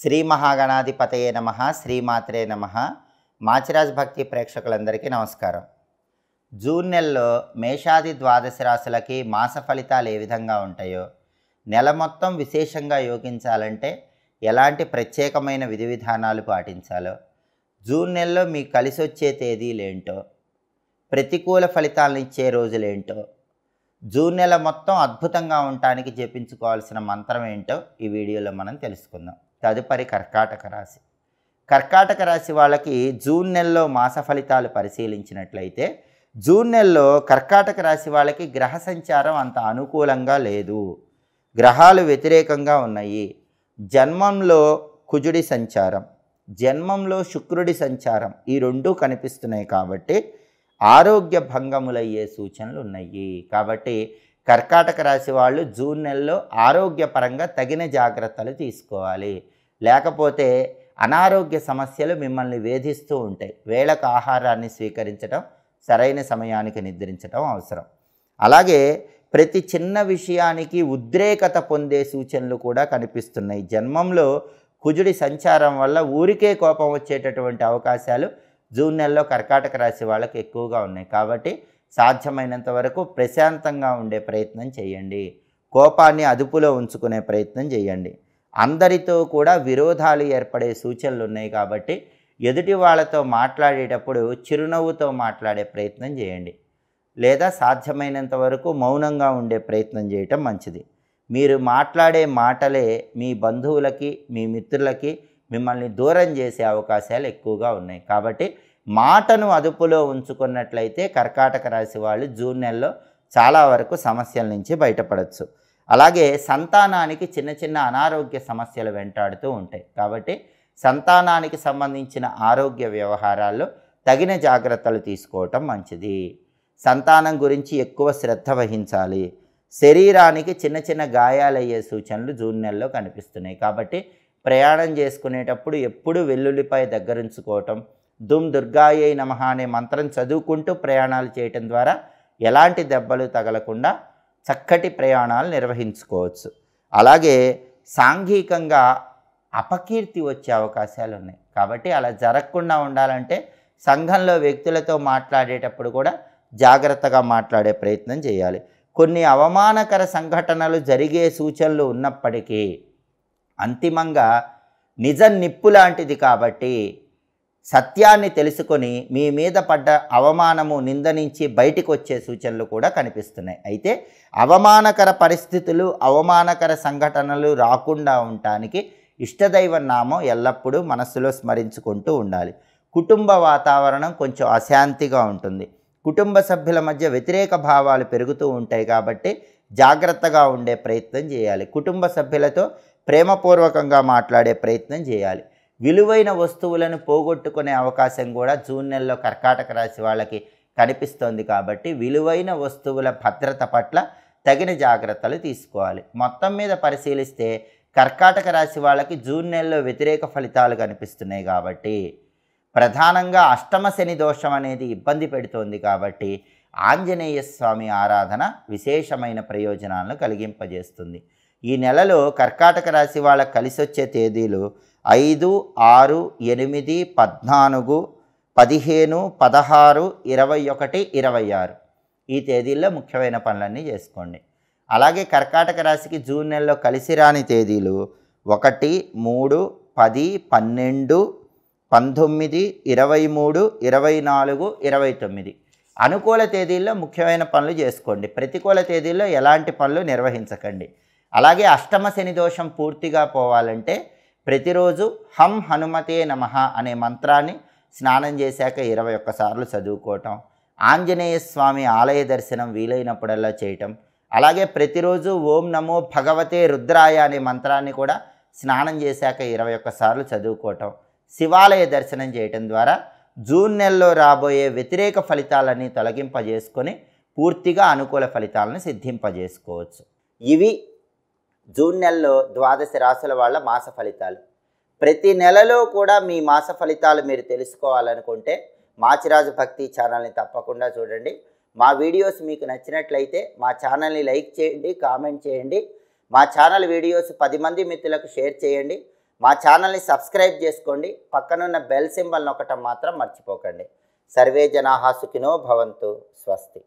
శ్రీ మహాగణాధిపతయే నమః, శ్రీమాత్రే నమః. మాచిరాజ్ భక్తి ప్రేక్షకులందరికీ నమస్కారం. జూన్ నెలలో మేషాది ద్వాదశ రాశులకి మాస ఫలితాలు ఏ విధంగా ఉంటాయో, నెల మొత్తం విశేషంగా యోగించాలంటే ఎలాంటి ప్రత్యేకమైన విధి విధానాలు పాటించాలో, జూన్ నెలలో మీకు కలిసి వచ్చే తేదీలేంటో, ప్రతికూల ఫలితాలను ఇచ్చే రోజులేంటో, జూన్ నెల మొత్తం అద్భుతంగా ఉండటానికి జపించుకోవాల్సిన మంత్రం ఏంటో ఈ వీడియోలో మనం తెలుసుకుందాం. తదుపరి కర్కాటక రాశి. కర్కాటక రాశి వాళ్ళకి జూన్ నెలలో మాస ఫలితాలు పరిశీలించినట్లయితే, జూన్ నెలలో కర్కాటక రాశి వాళ్ళకి గ్రహ సంచారం అంత అనుకూలంగా లేదు. గ్రహాలు వ్యతిరేకంగా ఉన్నాయి. జన్మంలో కుజుడి సంచారం, జన్మంలో శుక్రుడి సంచారం, ఈ రెండూ కనిపిస్తున్నాయి. కాబట్టి ఆరోగ్య భంగములయ్యే సూచనలు ఉన్నాయి. కాబట్టి కర్కాటక రాశి వాళ్ళు జూన్ నెలలో ఆరోగ్యపరంగా తగిన జాగ్రత్తలు తీసుకోవాలి. లేకపోతే అనారోగ్య సమస్యలు మిమ్మల్ని వేధిస్తూ ఉంటాయి. వేళకు ఆహారాన్ని స్వీకరించడం, సరైన సమయానికి నిద్రించడం అవసరం. అలాగే ప్రతి చిన్న విషయానికి ఉద్రేకత పొందే సూచనలు కూడా కనిపిస్తున్నాయి. జన్మంలో కుజుడి సంచారం వల్ల ఊరికే కోపం వచ్చేటటువంటి అవకాశాలు జూన్ నెలలో కర్కాటక రాశి వాళ్ళకి ఎక్కువగా ఉన్నాయి. కాబట్టి సాధ్యమైనంత వరకు ప్రశాంతంగా ఉండే ప్రయత్నం చేయండి. కోపాన్ని అదుపులో ఉంచుకునే ప్రయత్నం చేయండి. అందరితో కూడా విరోధాలు ఏర్పడే సూచనలు ఉన్నాయి. కాబట్టి ఎదుటి వాళ్ళతో మాట్లాడేటప్పుడు చిరునవ్వుతో మాట్లాడే ప్రయత్నం చేయండి. లేదా సాధ్యమైనంత వరకు మౌనంగా ఉండే ప్రయత్నం చేయటం మంచిది. మీరు మాట్లాడే మాటలే మీ బంధువులకి, మీ మిత్రులకి మిమ్మల్ని దూరం చేసే అవకాశాలు ఎక్కువగా ఉన్నాయి. కాబట్టి మాటను అదుపులో ఉంచుకున్నట్లయితే కర్కాటక రాశి వాళ్ళు జూన్ నెలలో చాలా వరకు సమస్యల నుంచి బయటపడవచ్చు. అలాగే సంతానానికి చిన్న చిన్న అనారోగ్య సమస్యలు వెంటాడుతూ ఉంటాయి. కాబట్టి సంతానానికి సంబంధించిన ఆరోగ్య వ్యవహారాల్లో తగిన జాగ్రత్తలు తీసుకోవటం మంచిది. సంతానం గురించి ఎక్కువ శ్రద్ధ వహించాలి. శరీరానికి చిన్న చిన్న గాయాలయ్యే సూచనలు జూన్ నెలలో కనిపిస్తున్నాయి. కాబట్టి ప్రయాణం చేసుకునేటప్పుడు ఎప్పుడు వెల్లుల్లిపై దగ్గరుంచుకోవటం, దుమ్ దుర్గాయై నమః అనే మంత్రం చదువుకుంటూ ప్రయాణాలు చేయటం ద్వారా ఎలాంటి దెబ్బలు తగలకుండా చక్కటి ప్రయాణాలు నిర్వహించుకోవచ్చు. అలాగే సాంఘికంగా అపకీర్తి వచ్చే అవకాశాలు ఉన్నాయి. కాబట్టి అలా జరగకుండా ఉండాలంటే సంఘంలో వ్యక్తులతో మాట్లాడేటప్పుడు కూడా జాగ్రత్తగా మాట్లాడే ప్రయత్నం చేయాలి. కొన్ని అవమానకర సంఘటనలు జరిగే సూచనలు ఉన్నప్పటికీ అంతిమంగా నిజం నిప్పు లాంటిది. కాబట్టి సత్యాన్ని తెలుసుకొని మీ మీద పడ్డ అవమానము, నింద నుంచి బయటికి వచ్చే సూచనలు కూడా కనిపిస్తున్నాయి. అయితే అవమానకర పరిస్థితులు, అవమానకర సంఘటనలు రాకుండా ఉండటానికి ఇష్టదైవ నామం ఎల్లప్పుడూ మనస్సులో స్మరించుకుంటూ ఉండాలి. కుటుంబ వాతావరణం కొంచెం అశాంతిగా ఉంటుంది. కుటుంబ సభ్యుల మధ్య వ్యతిరేక భావాలు పెరుగుతూ ఉంటాయి. కాబట్టి జాగ్రత్తగా ఉండే ప్రయత్నం చేయాలి. కుటుంబ సభ్యులతో ప్రేమపూర్వకంగా మాట్లాడే ప్రయత్నం చేయాలి. విలువైన వస్తువులను పోగొట్టుకునే అవకాశం కూడా జూన్ నెలలో కర్కాటక రాశి వాళ్ళకి కనిపిస్తోంది. కాబట్టి విలువైన వస్తువుల భద్రత పట్ల తగిన జాగ్రత్తలు తీసుకోవాలి. మొత్తం మీద పరిశీలిస్తే కర్కాటక రాశి వాళ్ళకి జూన్ నెలలో వ్యతిరేక ఫలితాలు కనిపిస్తున్నాయి. కాబట్టి ప్రధానంగా అష్టమ శని దోషం అనేది ఇబ్బంది పెడుతోంది. కాబట్టి ఆంజనేయ స్వామి ఆరాధన విశేషమైన ప్రయోజనాలను కలిగింపజేస్తుంది. ఈ నెలలో కర్కాటక రాశి వాళ్ళకి కలిసి వచ్చే తేదీలు 5, 6, 8, 14, 15, 16, 21, 26 ఈ తేదీల్లో ముఖ్యమైన పనులన్నీ చేసుకోండి. అలాగే కర్కాటక రాశికి జూన్ నెలలో కలిసి రాని తేదీలు 1, 3, 10, 12, 19, 23, 24, 29 అనుకూల తేదీల్లో ముఖ్యమైన పనులు చేసుకోండి. ప్రతికూల తేదీల్లో ఎలాంటి పనులు నిర్వహించకండి. అలాగే అష్టమ శని దోషం పూర్తిగా పోవాలంటే ప్రతిరోజు హం హనుమతే నమః అనే మంత్రాన్ని స్నానం చేశాక 21 సార్లు చదువుకోవటం, ఆంజనేయ స్వామి ఆలయ దర్శనం వీలైనప్పుడల్లా చేయటం, అలాగే ప్రతిరోజు ఓం నమో భగవతే రుద్రాయ అనే మంత్రాన్ని కూడా స్నానం చేశాక 21 సార్లు చదువుకోవటం, శివాలయ దర్శనం చేయటం ద్వారా జూన్ నెలలో రాబోయే వ్యతిరేక ఫలితాలన్నీ తొలగింపజేసుకొని పూర్తిగా అనుకూల ఫలితాలను సిద్ధింపజేసుకోవచ్చు. ఇవి జూన్ నెలలో ద్వాదశ రాశుల వాళ్ళ మాస ఫలితాలు. ప్రతి నెలలో కూడా మీ మాస ఫలితాలు మీరు తెలుసుకోవాలనుకుంటే మాచిరాజు భక్తి ఛానల్ని తప్పకుండా చూడండి. మా వీడియోస్ మీకు నచ్చినట్లయితే మా ఛానల్ని లైక్ చేయండి, కామెంట్ చేయండి. మా ఛానల్ వీడియోస్ 10 మంది మిత్రులకు షేర్ చేయండి. మా ఛానల్ని సబ్స్క్రైబ్ చేసుకోండి. పక్కనున్న బెల్ సింబల్ నొక్కటం మాత్రం మర్చిపోకండి. సర్వే జనాః సుఖినో భవంతు. స్వస్తి.